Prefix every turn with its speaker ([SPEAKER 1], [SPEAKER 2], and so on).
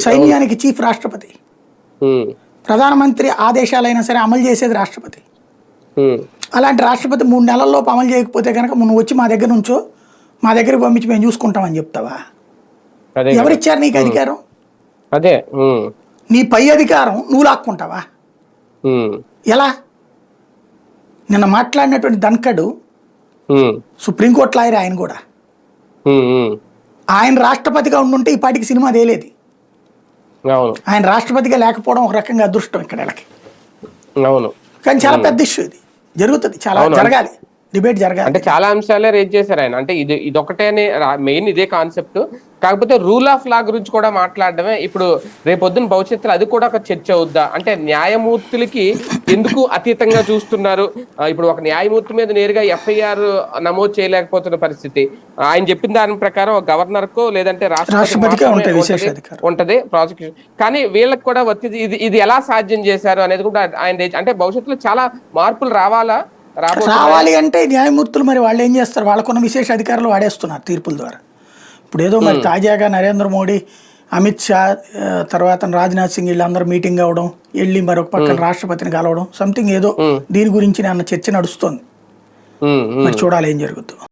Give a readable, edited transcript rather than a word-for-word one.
[SPEAKER 1] సైన్యానికి చీఫ్ రాష్ట్రపతి, ప్రధానమంత్రి ఆదేశాలైనా సరే అమలు చేసేది రాష్ట్రపతి. అలాంటి రాష్ట్రపతి 3 నెలల్లోపు అమలు చేయకపోతే కనుక నువ్వు వచ్చి మా దగ్గర నుంచో మా దగ్గరికి పంపించి మేము చూసుకుంటామని చెప్తావా? ఎవరిచ్చారు నీకు అధికారం?
[SPEAKER 2] అదే
[SPEAKER 1] నీ పై అధికారం నువ్వు లాక్కుంటావా? ఎలా? నిన్న మాట్లాడినటువంటి ధన్కడు సుప్రీంకోర్టు లాయర్, ఆయన కూడా ఆయన రాష్ట్రపతిగా ఉండుంటే ఈ పాటికి సినిమా తేలేది. ఆయన రాష్ట్రపతిగా లేకపోవడం ఒక రకంగా అదృష్టం ఇక్కడ వీళ్ళకి. కానీ చాలా పెద్ద ఇష్యూ ఇది, జరుగుతుంది, చాలా జరగాలి, డిబేట్ జరగాలి.
[SPEAKER 2] అంటే చాలా అంశాలే రేజ్ చేశారు ఆయన. అంటే ఇదొకటే మెయిన్ ఇదే కాన్సెప్ట్. కాకపోతే రూల్ ఆఫ్ లా గురించి కూడా మాట్లాడడమే ఇప్పుడు రేపొద్దున భవిష్యత్తులో అది కూడా ఒక చర్చ అవుద్దా? అంటే న్యాయమూర్తులకి ఎందుకు అతీతంగా చూస్తున్నారు? ఇప్పుడు ఒక న్యాయమూర్తి మీద నేరుగా ఎఫ్ఐఆర్ నమోదు చేయలేకపోతున్న పరిస్థితి. ఆయన చెప్పిన దాని ప్రకారం గవర్నర్ కో లేదంటే రాష్ట్రపతికి ఉంటది ప్రాసిక్యూషన్. కానీ వీళ్ళకి కూడా ఇది ఎలా సాధ్యం చేశారు అనేది కూడా ఆయన అంటే భవిష్యత్తులో చాలా మార్పులు రావాలి
[SPEAKER 1] అంటే న్యాయమూర్తులు మరి వాళ్ళు ఏం చేస్తారు? వాళ్ళకున్న విశేష అధికారులు వాడేస్తున్నారు తీర్పుల ద్వారా. ఇప్పుడు ఏదో మరి తాజాగా నరేంద్ర మోడీ, అమిత్ షా, తర్వాత రాజ్నాథ్ సింగ్ వీళ్ళందరూ మీటింగ్ అవ్వడం, వెళ్ళి మరొక పక్కన రాష్ట్రపతిని కలవడం, సంథింగ్ ఏదో దీని గురించి అన్న చర్చ నడుస్తోంది. మరి చూడాలి ఏం జరుగుతుందో.